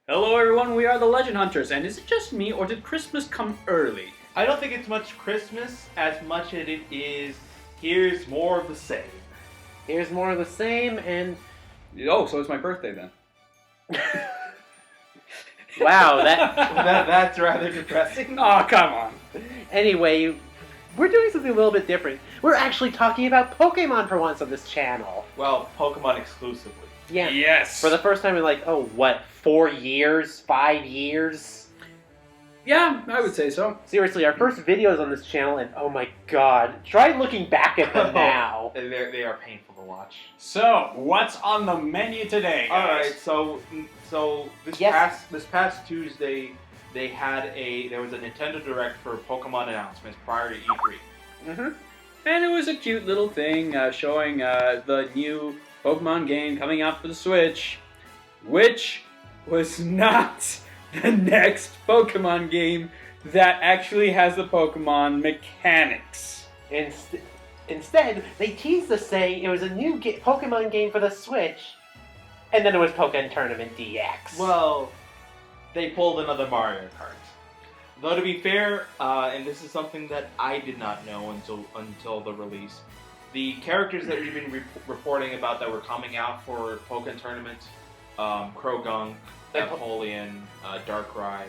Hello everyone, we are the Legend Hunters, and is it just me, or did Christmas come early? I don't think it's much Christmas as much as it is here's more of the same. Here's more of the same, and Oh, so it's my birthday then. wow, That's rather depressing. Oh, come on. Anyway, we're doing something a little bit different. We're actually talking about Pokemon for once on this channel. Well, Pokemon exclusively. Yeah. Yes. For the first time in 4 years, 5 years? Yeah, I would say so. Seriously, our first videos on this channel, and oh my god, try looking back at them now. They are painful to watch. So, what's on the menu today, guys? Alright, so this past Tuesday there was a Nintendo Direct for Pokemon announcements prior to E3. Mm-hmm. And it was a cute little thing showing the new Pokemon game coming out for the Switch, which was not the next Pokemon game that actually has the Pokemon mechanics. Instead, they teased us saying it was a new Pokemon game for the Switch, and then it was Pokemon Tournament DX. Well, they pulled another Mario Kart. Though to be fair, and this is something that I did not know until the release, the characters that we've been reporting about that were coming out for Pokemon Tournament, Krogunk, Napoleon, Darkrai,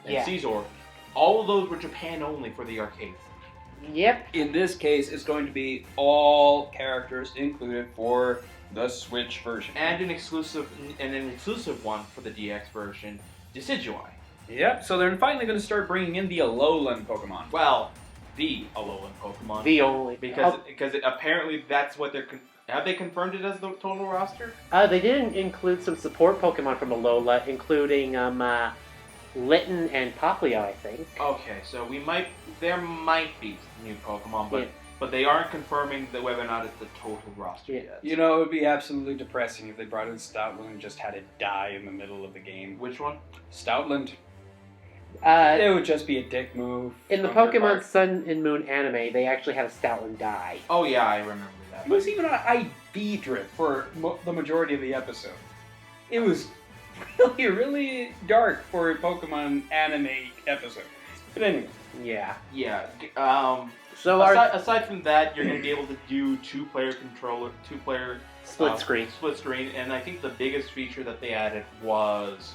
and Caesar, all of those were Japan only for the arcade. Yep. In this case, it's going to be all characters included for the Switch version. And an exclusive one for the DX version, Decidueye. Yep, so they're finally going to start bringing in the Alolan Pokemon. Well, the Alolan Pokemon. The only. Because apparently that's what they're... Have they confirmed it as the total roster? They did include some support Pokemon from Alola, including Litten and Popplio, I think. Okay, so there might be new Pokemon, but they aren't confirming whether or not it's the total roster yet. You know, it would be absolutely depressing if they brought in Stoutland and just had it die in the middle of the game. Which one? Stoutland. It would just be a dick move. In the Pokemon Sun and Moon anime, they actually had a Stoutland die. Oh yeah, I remember that. It was even an IV drip for the majority of the episode. It was really, really dark for a Pokemon anime episode. But anyway. Yeah. Yeah. So aside from that, you're going to be able to do two-player split screen. Split screen, and I think the biggest feature that they added was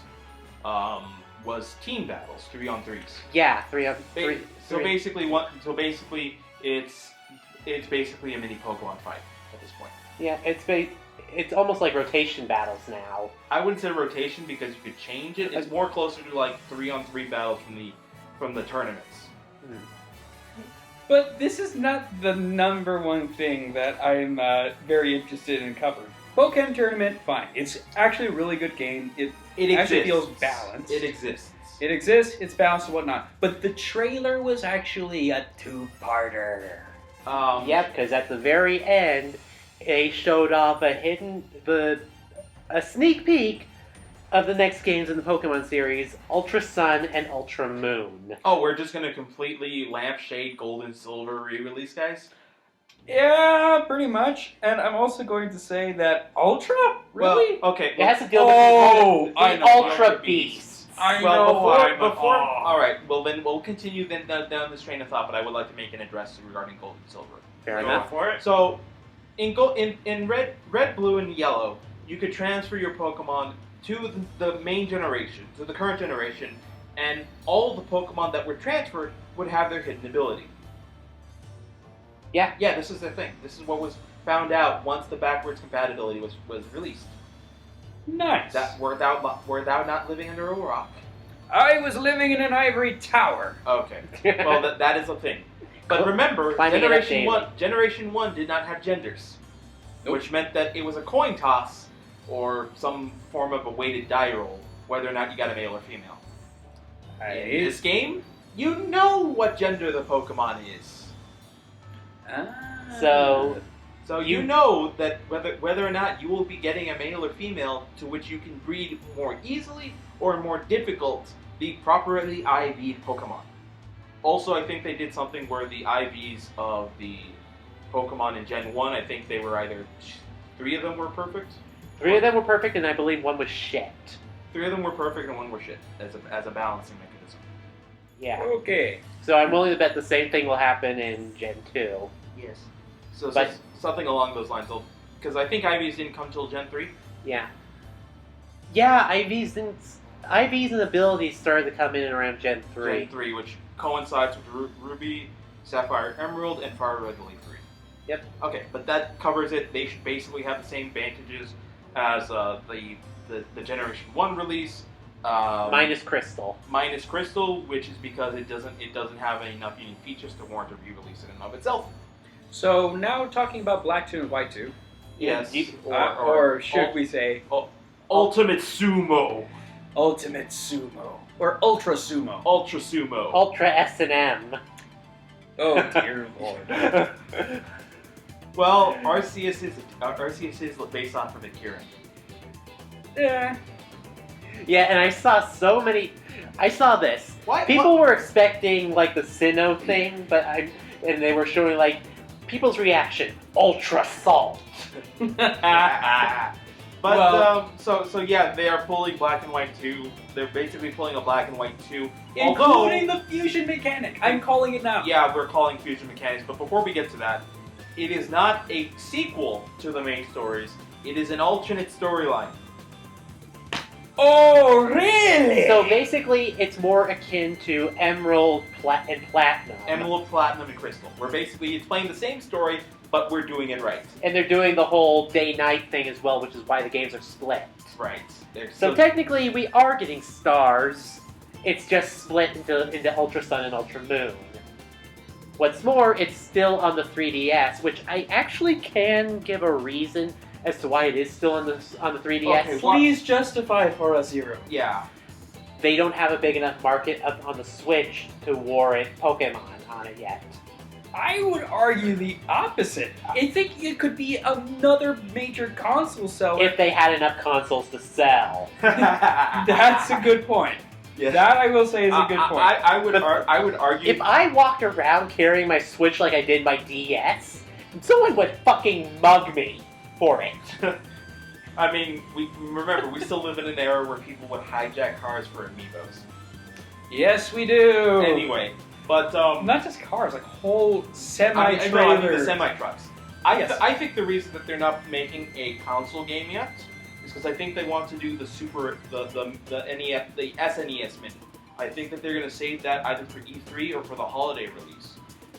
team battles, 3-on-3s. Yeah, 3-on-3. So basically, it's basically a mini Pokemon fight at this point. Yeah, it's almost like rotation battles now. I wouldn't say rotation because you could change it. It's more closer to like 3-on-3 battles from the tournaments. But this is not the number one thing that I'm very interested in covering. Pokemon Tournament, fine. It's actually a really good game. It actually feels balanced. It exists. It exists, it's balanced and whatnot. But the trailer was actually a two-parter. Yep, because at the very end, they showed off a sneak peek of the next games in the Pokemon series, Ultra Sun and Ultra Moon. Oh, we're just going to completely lampshade Gold and Silver re-release, guys? Yeah, pretty much. And I'm also going to say that Ultra? Really? Well, okay. It has to deal with the Ultra Beasts. Alright, well then we'll continue down this train of thought, but I would like to make an address regarding Gold and Silver. Fair enough. For it. So, in red, blue, and yellow, you could transfer your Pokemon to the main generation, to the current generation, and all the Pokemon that were transferred would have their hidden ability. Yeah. Yeah, this is the thing. This is what was found out once the backwards compatibility was released. Nice. Were thou not living under a rock? I was living in an ivory tower. Okay. Well, that is a thing. But remember, Generation 1 did not have genders. Nope. Which meant that it was a coin toss or some form of a weighted die roll, whether or not you got a male or female. In this game, you know what gender the Pokemon is. So you know that whether or not you will be getting a male or female to which you can breed more easily or more difficult the properly IV'd Pokemon. Also, I think they did something where the IVs of the Pokemon in Gen 1, I think they were either 3 of them were perfect. 3 of them were perfect, and I believe 1 was shit. 3 of them were perfect and 1 were shit as a balancing mechanism. Yeah. Okay. So I'm willing to bet the same thing will happen in Gen 2. Yes. So But- something along those lines. Because I think IVs didn't come till Gen 3. Yeah. Yeah, IVs and abilities started to come in around Gen 3. Gen 3, which coincides with Ruby, Sapphire, Emerald, and Fire Red Elite 3. Yep. Okay, but that covers it. They should basically have the same advantages as the Generation 1 release. Minus Crystal. Minus Crystal, which is because it doesn't have enough unique features to warrant a re-release in and of itself. So now talking about Black 2 and White 2. Yes. Or should we say Ultimate Sumo. Ultimate Sumo. Or Ultra Sumo. Ultra Sumo. Ultra S&M. Oh dear lord. Well, Arceus is based off of Akira. Yeah. Yeah, and I saw this. Why? People were expecting like the Sinnoh thing, and they were showing like people's reaction. Ultra Salt. But Well- so yeah, they are pulling Black and White 2. They're basically pulling a Black and White 2. Including the fusion mechanic. I'm calling it now. Yeah, we're calling fusion mechanics. But before we get to that, it is not a sequel to the main stories. It is an alternate storyline. Oh really? So basically, it's more akin to Emerald and Platinum. Emerald, Platinum, and Crystal. It's playing the same story, but we're doing it right. And they're doing the whole day-night thing as well, which is why the games are split. Right. So technically, we are getting stars. It's just split into Ultra Sun and Ultra Moon. What's more, it's still on the 3DS, which I actually can give a reason as to why it is still on the 3DS. Okay, Please justify for a zero. Yeah. They don't have a big enough market on the Switch to warrant Pokemon on it yet. I would argue the opposite. I think it could be another major console seller. If they had enough consoles to sell. That's a good point. Yes. That I will say is a good point. I would argue. If I walked around carrying my Switch like I did my DS, someone would fucking mug me for it. I mean, remember, we still live in an era where people would hijack cars for amiibos. Yes, we do. Anyway, but Not just cars, like whole I semi-trailers. mean the semi-trucks. I think the reason that they're not making a console game yet is because I think they want to do the SNES Mini. I think that they're going to save that either for E3 or for the holiday release,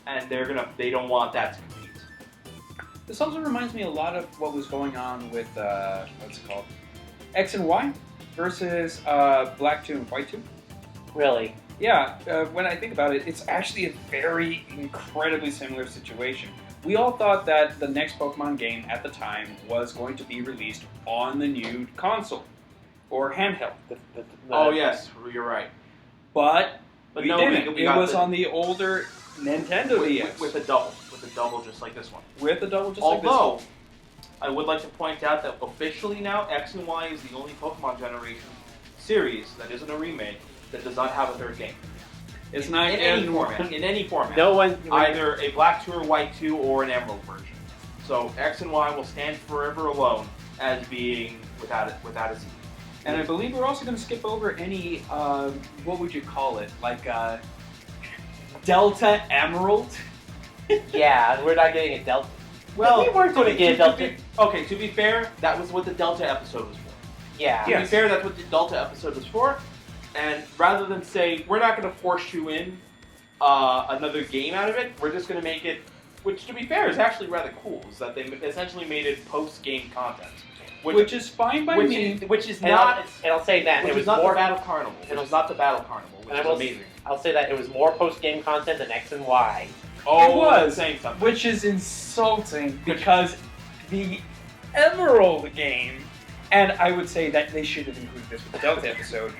and they don't want that to compete. This also reminds me a lot of what was going on with, what's it called? X and Y versus Black 2 and White 2. Really? Yeah, when I think about it, it's actually a very incredibly similar situation. We all thought that the next Pokemon game at the time was going to be released on the new console or handheld. Oh yes, you're right. But But we no, didn't. we It got was the- on the older Nintendo DS. with a double just like this one. With a double just like this Although, one. I would like to point out that officially now, X and Y is the only Pokemon generation series that isn't a remake that does not have a third game. It's not in any format. In any format. No one. Either a Black 2 or White 2 or an Emerald version. So X and Y will stand forever alone as being without a sequel. And I believe we're also going to skip over any, what would you call it? Like, Delta Emerald? Yeah, we're not getting a Delta. Well, we weren't going to get a Delta. Okay, to be fair, that was what the Delta episode was for. Yeah. To be Yes. fair, that's what the Delta episode was for. And rather than say, we're not going to force you in another game out of it, we're just going to make it, which to be fair is actually rather cool, is that they essentially made it post-game content. Which is fine by me. Which is And not... I'll say that Which it was is not more. the Battle Carnival. It was not the Battle Carnival, which And is I will- amazing. I'll say that it was more post-game content than X and Y. It was, saying something. which is insulting because the Emerald game, and I would say that they should have included this with the Delta episode,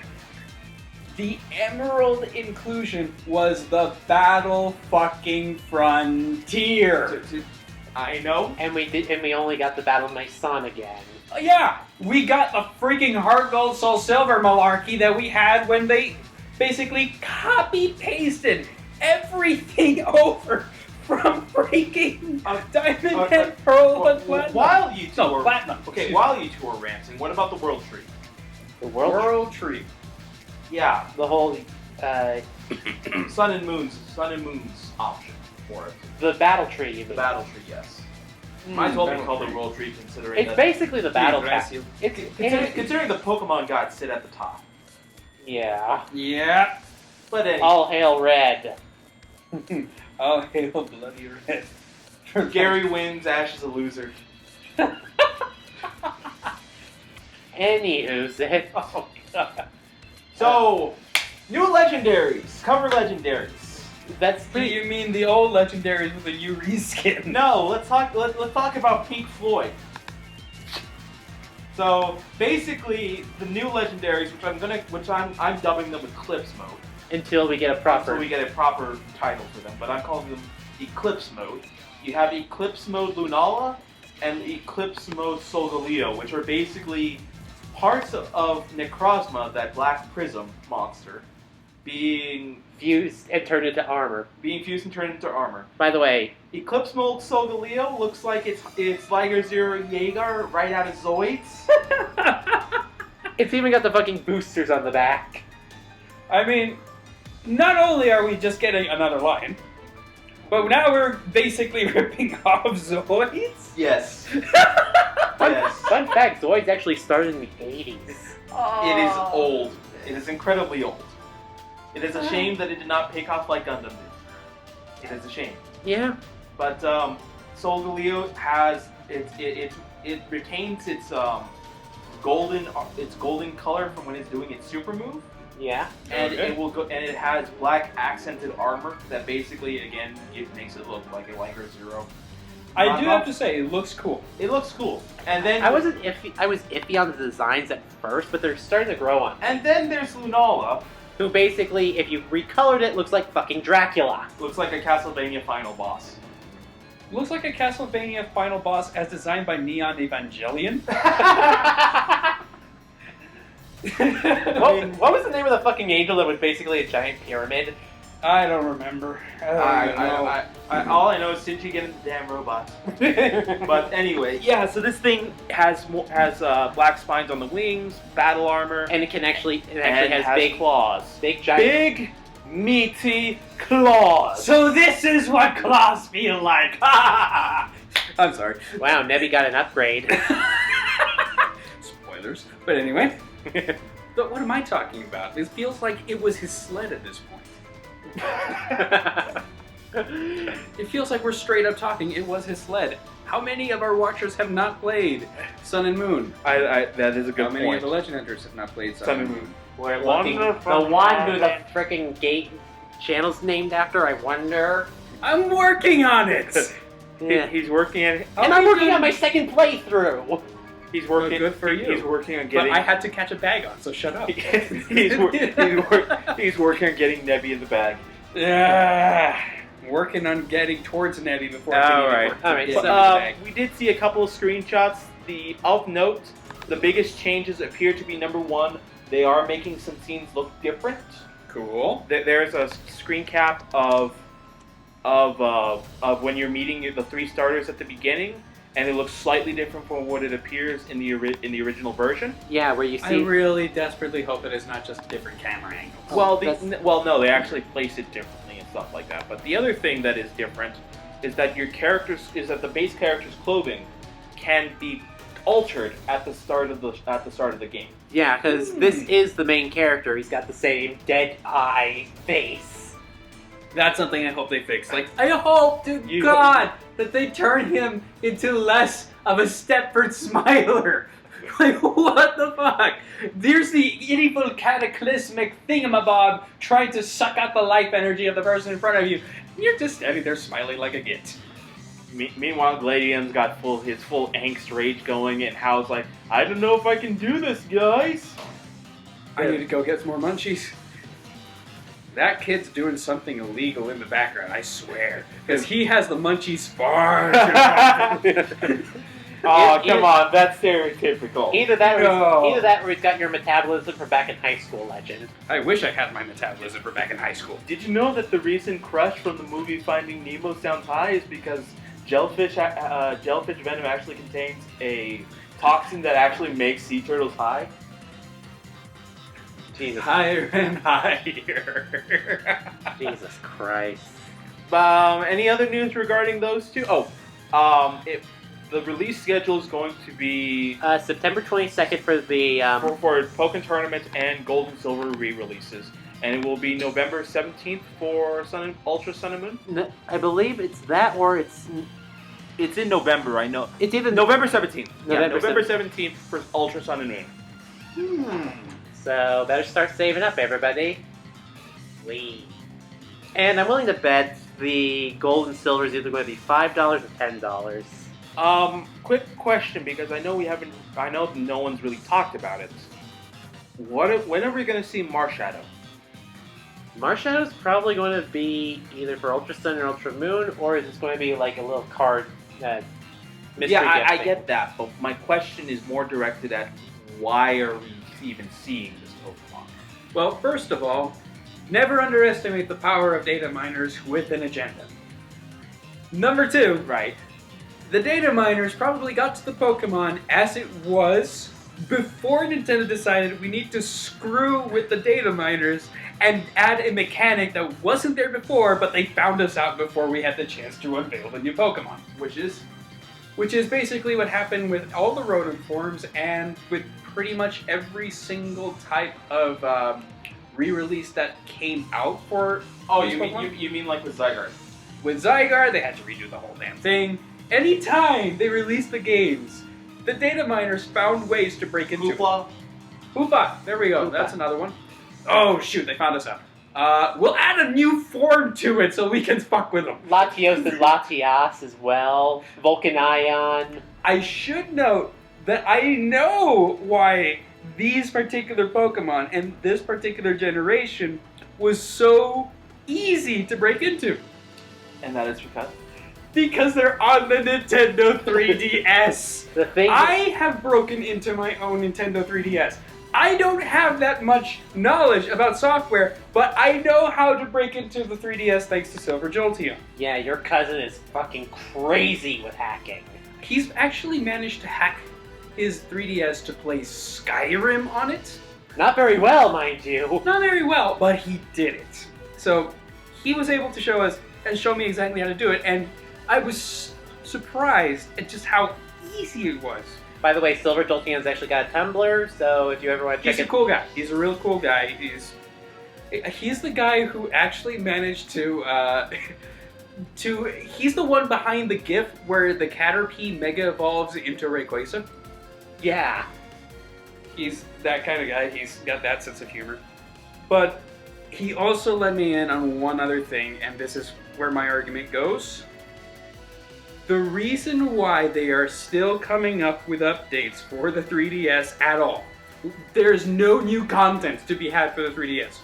the Emerald inclusion was the battle fucking frontier. I know. And we only got the Battle Knight Sun again. Yeah, we got the freaking Heart Gold Soul Silver malarkey that we had when they basically copy-pasted everything over from freaking Diamond and Pearl and Platinum. While you two No, are Platinum. Okay, while you two are ranting, what about the World Tree? The world, World Tree. Yeah, the whole, Sun and Moon's option for it. the battle tree. You The mean? battle tree, yes. Might as well be Battle called tree. the World Tree, considering It's that basically the battle Tree, pack. Gracie. considering the Pokemon gods sit at the top. Yeah. Yeah. But anyway, All hail red. Oh, hail bloody red. Gary wins. Ash is a loser. Anywho, Sid. Oh, God. So, new legendaries. Cover legendaries. That's Do you mean the old legendaries with the new reskin? No, let's talk about Pink Floyd. So basically, the new legendaries, which I'm dubbing them Eclipse mode, until we get a proper. until we get a proper title for them. But I'm calling them Eclipse mode. You have Eclipse mode Lunala and Eclipse mode Solgaleo, which are basically parts of Necrozma, that black prism monster, being fused and turned into armor. fused and turned into armor. By the way, Eclipse mode Solgaleo looks like it's Liger Zero Jaeger right out of Zoids. it's even got the fucking boosters on the back. I mean, not only are we just getting another line, but now we're basically ripping off Zoids? Yes. Fun, Yes. fun fact, Zoids actually started in the 80s. It is old. It is incredibly old. It is a shame that it did not pick off like Gundam did. It is a shame. Yeah. But Solgaleo has it retains its golden color from when it's doing its super move, Yeah. and Okay. it will go, and it has black accented armor that basically again it makes it look like a Liger Zero. I do have to say, it looks cool. It looks cool. And then I was iffy on the designs at first, but they're starting to grow on. And then there's Lunala. Who basically, if you recolored it, looks like fucking Dracula. Looks like a Castlevania final boss. Looks like a Castlevania final boss as designed by Neon Evangelion. What was the name of the fucking angel that was basically a giant pyramid? I don't remember. All I know is Shinji getting the damn robot. But anyway, yeah. So this thing has black spines on the wings, battle armor, And it actually and has has big, claws. big giant. Big, meaty claws. So this is what claws feel like. I'm sorry. Wow, Nebby got an upgrade. Spoilers. But anyway. But what am I talking about? It feels like it was his sled at this point. It feels like we're straight up talking. It was his sled. How many of our watchers have not played Sun and Moon? That is a good How many point. of the Legend Hunters have not played Sun and Moon? We're Wonder looking. The from one who the Ireland. frickin' gate channel's named after, I wonder. I'm working on it. Yeah. He's working at. And I'm working on my second playthrough. He's working. Well, good for you. He's working on But getting. I had to catch a bag on, so shut up. he's working on getting Nebby in the bag. Yeah. Working on getting towards Nebby before All getting right. to All right, get so, them in the bag. We did see a couple of screenshots. Of note, the biggest changes appear to be number one. They are making some scenes look different. Cool. There's a screen cap of when you're meeting the three starters at the beginning, and it looks slightly different from what it appears in the original version. Yeah, where you I see. really desperately hope that it's not just different camera angles. Well, no, they actually place it differently and stuff like that. But the other thing that is different is that the base character's clothing can be altered at the start of the game. Yeah, because this is the main character. He's got the same dead eye face. That's something I hope they fix. Like, I hope to You- God that they turn him into less of a Stepford Smiler. Like, what the fuck? There's the evil cataclysmic thingamabob trying to suck out the life energy of the person in front of you. You're just standing there smiling like a git. Meanwhile, Gladian's got his full angst rage going, and Hal's like, I don't know if I can do this, guys. I need to go get some more munchies. That kid's doing something illegal in the background, I swear. Because he has the munchies far too often. Oh, come on, that's stereotypical. Either that, No. or he's got your metabolism from back in high school, Legend. I wish I had my metabolism from back in high school. Did you know that the reason Crush from the movie Finding Nemo sounds high is because jellyfish venom actually contains a toxin that actually makes sea turtles high? Jesus. Higher and higher. Jesus Christ. Any other news regarding those two? The release schedule is going to be September 22nd for the for Pokken Tournament and Gold and Silver re-releases, and it will be November 17th for Ultra Sun and Moon. I believe it's that or it's in November, I know. It's either November 17th. November 17th for Ultra Sun and Moon. So better start saving up, everybody. And I'm willing to bet the gold and silver is either going to be $5 or $10. Quick question, because I know no one's really talked about it. When are we going to see Marshadow? Marshadow is probably going to be either for Ultra Sun or Ultra Moon, or is it going to be like a little card mystery Yeah, I gift get that, but my question is more directed at why are we even seeing this Pokemon? Well, first of all, never underestimate the power of data miners with an agenda. Number two, Right. the data miners probably got to the Pokemon as it was before Nintendo decided we need to screw with the data miners and add a mechanic that wasn't there before, but they found us out before we had the chance to unveil the new Pokemon. Which is? Which is basically what happened with all the rodent forms and with pretty much every single type of re-release that came out for. Oh, these you Pokemon. mean like with Zygarde? With Zygarde, they had to redo the whole damn thing. Anytime they released the games, the data miners found ways to break into it. Hoopa, there we go. Hoopa. That's another one. Oh shoot, they found us out. We'll add a new form to it so we can fuck with them. Latios and Latias as well. Volcanion. I should note that I know why these particular Pokemon and this particular generation was so easy to break into. And that is because? Because they're on the Nintendo 3DS. The thing I have broken into my own Nintendo 3DS. I don't have that much knowledge about software, but I know how to break into the 3DS thanks to Silver Jolteon. Yeah, your cousin is fucking crazy with hacking. He's actually managed to hack his 3DS to play Skyrim on it. Not very well, mind you. Not very well, but he did it. So he was able to show us and show me exactly how to do it, and I was surprised at just how easy it was. By the way, Silver Jolteon's actually got a Tumblr, so if you ever want to check He's a cool guy. He's a real cool guy. He's the guy who actually managed to he's the one behind the GIF where the Caterpie mega evolves into Rayquaza. Yeah. He's that kind of guy. He's got that sense of humor. But he also let me in on one other thing, and this is where my argument goes. The reason why they are still coming up with updates for the 3DS at all, there's no new content to be had for the 3DS.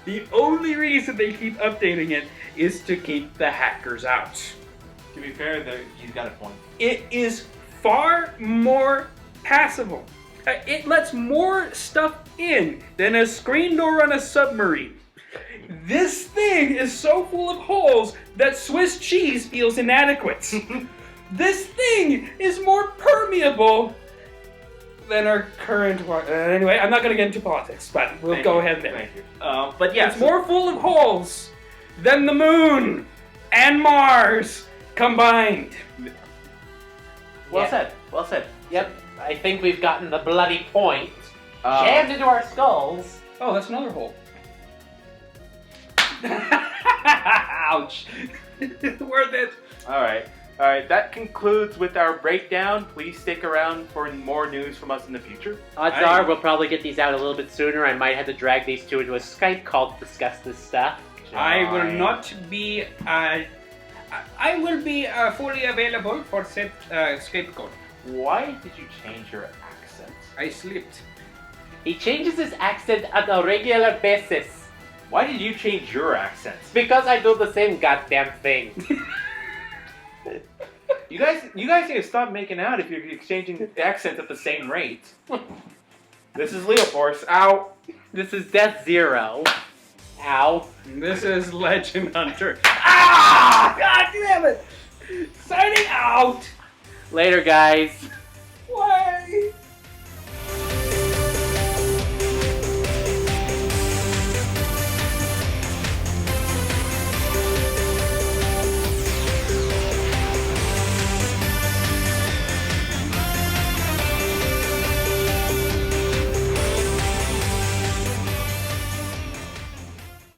The only reason they keep updating it is to keep the hackers out. To be fair, he's got a point. It is far more passable. It lets more stuff in than a screen door on a submarine. This thing is so full of holes that Swiss cheese feels inadequate. This thing is more permeable than our current one. Anyway, I'm not going to get into politics, but we'll go ahead there. Thank you. But yeah, It's more full of holes than the moon and Mars combined. Well Yeah. said. Well said. Yep. I think we've gotten the bloody point. Um, Jammed into our skulls. Oh, that's another hole. Ouch. Worth it. All right. That concludes with our breakdown. Please stick around for more news from us in the future. Odds are we'll probably get these out a little bit sooner. I might have to drag these two into a Skype call to discuss this stuff. I will not be. I will be fully available for said Skype call. Why did you change your accent? I slipped. He changes his accent on a regular basis. Why did you change your accent? Because I do the same goddamn thing. You guys need to stop making out if you're exchanging accents at the same rate. This is Leo Force. Ow. This is Death Zero. Ow. This is Legend Hunter. Ah! God damn it! Signing out! Later, guys.